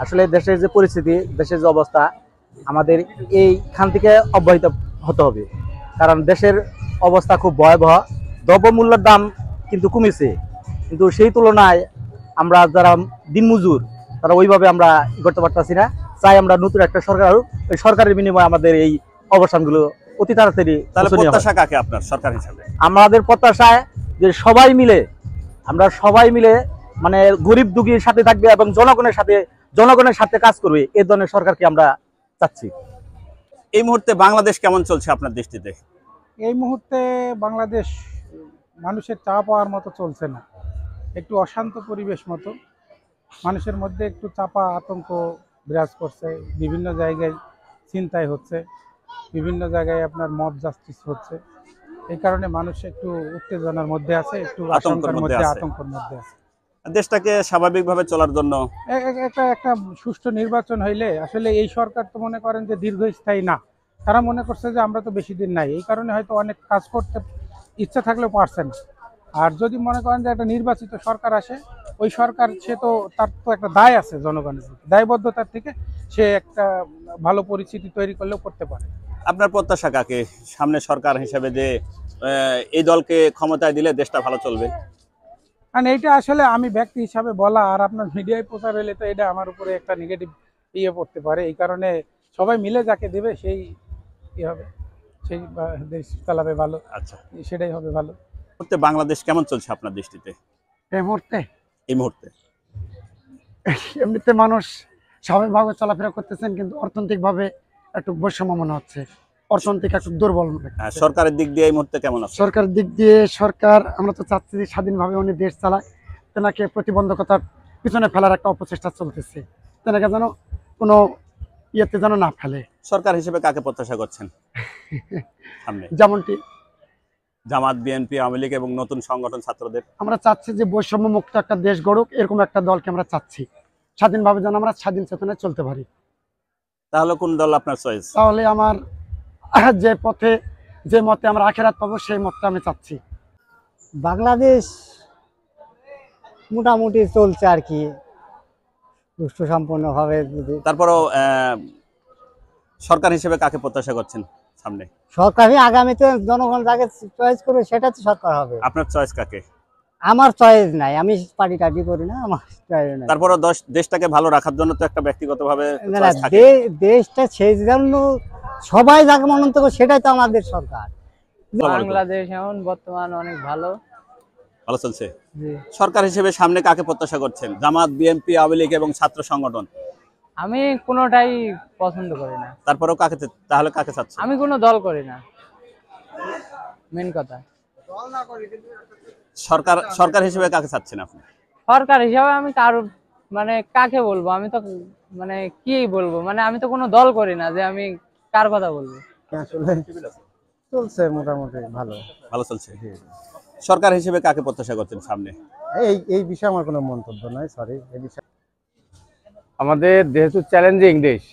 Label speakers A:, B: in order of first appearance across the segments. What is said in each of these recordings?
A: আসলে দেশের যে পরিস্থিতি, দেশের যে অবস্থা, আমাদের এইখান থেকে অব্যাহত হতে হবে। কারণ দেশের অবস্থা খুব ভয়াবহ। দ্রব্যমূল্যের দাম কিন্তু কমেছে, কিন্তু সেই তুলনায় আমরা যারা দিনমজুর তারা ওইভাবে আমরা করতে পারতেছি না। চাই আমরা নতুন একটা সরকার, ওই সরকারের বিনিময়ে আমাদের এই অবস্থানগুলো অতি তাড়াতাড়ি।
B: তাহলে প্রত্যাশা কাকে আপনার সরকার হিসাবে?
A: আমাদের প্রত্যাশায় যে সবাই মিলে, আমরা সবাই মিলে মানে গরিব দুঃখীর সাথে থাকবে এবং জনগণের সাথে কাজ করবে, এই ধরনের সরকারকে আমরা চাচ্ছি।
B: এই মুহূর্তে বাংলাদেশ কেমন চলছে আপনার দৃষ্টিতে?
C: এই মুহূর্তে বাংলাদেশ মানুষের চা পাওয়ার মতো চলছে না, একটু অশান্ত পরিবেশ মতো। মানুষের মধ্যে একটু চাপা আতঙ্ক বিরাজ করছে, বিভিন্ন জায়গায় ছিনতাই হচ্ছে, বিভিন্ন জায়গায় আপনার মব জাস্টিস হচ্ছে। এই কারণে মানুষ একটু উত্তেজনার মধ্যে আছে, একটু আতঙ্কের মধ্যে আছে।
B: দেশটাকে স্বাভাবিকভাবে চলার জন্য
C: একটা সুষ্ঠু নির্বাচন হইলে, আসলে এই সরকার তো মনে করেন যে দীর্ঘস্থায়ী না, তারা মনে করছে যে আমরা তো বেশি দিন নাই, এই কারণে হয়তো অনেক কাজ করতে ইচ্ছা থাকলেও পারছে না। আর যদি মনে করেন যে একটা নির্বাচিত সরকার আসে, ওই সরকার সে তো তার তো একটা দায় আছে জনগণের প্রতি, দায়বদ্ধতার থেকে সে একটা ভালো পরিস্থিতি তৈরি করলেও করতে পারে।
B: আপনার প্রত্যাশা কাকে সামনে সরকার হিসেবে, যে এই দলকে ক্ষমতায় দিলে দেশটা ভালো চলবে?
C: কারণ এইটা আসলে আমি ব্যক্তি হিসাবে বলা, আর আপনার মিডিয়ায় প্রচার হলে তো এটা আমার উপরে একটা নেগেটিভ পড়তে পারে। এই কারণে সবাই মিলে যাকে দেবে সেই হবে, সেই দেশ চালাবে ভালো।
B: আচ্ছা,
C: সেটাই হবে ভালো।
B: বাংলাদেশ কেমন চলছে আপনার দৃষ্টিতে
C: এই মুহূর্তে?
D: এমনিতে মানুষ স্বাভাবিকভাবে চলাফেরা করতেছেন, কিন্তু অর্থনৈতিকভাবে একটু বৈষম্য মনে হচ্ছে, অর্থনৈতিক একটু দুর্বল।
B: সরকারের দিক দিয়ে এই মুহূর্তে কেমন আছে?
D: সরকারের দিক দিয়ে সরকার, আমরা তো চাচ্ছি যে স্বাধীনভাবে উনি দেশ চালায়, তেনাকে প্রতিবন্ধকতার পিছনে ফেলার একটা অপচেষ্টা চলতেছে, তেনাকে যেন কোনো ইয়েতে যেন না ফেলে।
B: সরকার হিসেবে কাকে প্রত্যাশা করছেন সামনে?
D: যেমনটি
B: জামাত, বিএনপি, আওয়ামী লীগ এবং নতুন সংগঠন ছাত্রদের।
D: আমরা চাচ্ছি যে বৈষম্য মুক্ত একটা দেশ গড়ুক, এরকম একটা দলকে আমরা চাচ্ছি, স্বাধীনভাবে যেন আমরা স্বাধীন চেতনায় চলতে পারি।
B: তাহলে কোন দল আপনার চয়েস?
D: তাহলে আমার যে পথে, যে মতে আমরা আখেরাত পাবো, সেই মতটা আমি চাচ্ছি।
E: বাংলাদেশ মোটামুটি চলছে আর কি, সুষ্ঠু সম্পূর্ণভাবে।
B: তারপরও সরকার হিসেবে কাকে প্রত্যাশা করছেন সামনে?
E: সরকারই আগামীতে জনগণ যাকে চয়েস করবে সেটা তো সরকার হবে।
B: আপনার চয়েস কাকে?
E: আমার চয়েস নাই, আমি পার্টি টাটি করি না, আমার চয়েস নাই।
B: তারপরও দেশটাকে ভালো রাখার জন্য তো একটা ব্যক্তিগতভাবে
E: দেশটা সেই জন্য সবাই যাকে মনোনীত করে সেটাই তো আমাদের সরকার।
F: বাংলাদেশ এখন বর্তমান অনেক ভালো
B: চলছে। সরকার হিসেবে সামনে কাকে প্রত্যাশা করছেন? জামাত, বিএনপি, আওয়ামী লীগ এবং ছাত্র সংগঠন?
F: আমি কোনোটাই পছন্দ করি না।
B: তারপরেও তাহলে কাকে চাচ্ছেন?
F: আমি কোনো দল করি না, মেন কথা।
B: সরকার হিসেবে কাকে চাচ্ছেন আপনি?
F: সরকার হিসাবে আমি কারো মানে কাকে বলবো, আমি তো মানে কি বলবো, মানে আমি তো কোনো দল করি না যে আমি কার কথা বলবো।
C: আসলে চলছে মোটামুটি ভালো
B: চলছে। সরকার হিসেবে কাকে প্রত্যাশা করছেন সামনে?
C: এই বিষয়ে আমার কোনো মন্তব্য নাই, সরি। এই বিষয়ে
A: আমাদের যেহেতু চ্যালেঞ্জিং দেশ,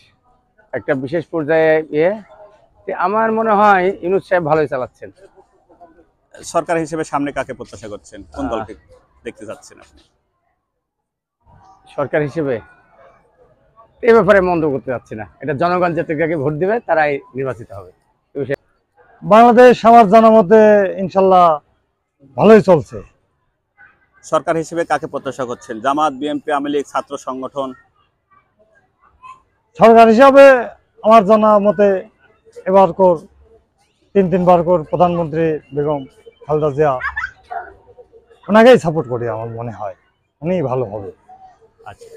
A: একটা বিশেষ পর্যায়ে আমার মনে হয় ইউনূস সাহেব ভালোই চালাচ্ছেন।
B: সরকার হিসেবে সামনে কাকে প্রত্যাশা করছেন? কোন দলকে দেখতে চাচ্ছেন আপনি
A: সরকার হিসেবে? এই ব্যাপারে মন্তব্য করতে যাচ্ছি না, এটা জনগণ যাকে ভোট দিবে তারাই নির্বাচিত হবে।
G: বাংলাদেশ আমার জানা মতে ইনশাল্লাহ ভালোই চলছে।
B: সরকার হিসেবে কাকে প্রত্যাশা করছেন? জামাত, বিএনপি, আওয়ামী লীগ, ছাত্র সংগঠন?
G: সরকার হিসাবে আমার জানা মতে এবার তিনবার প্রধানমন্ত্রী বেগম খালেদা জিয়া, ওনাকেই সাপোর্ট করি, আমার মনে হয় উনি ভালো হবে।
B: আচ্ছা।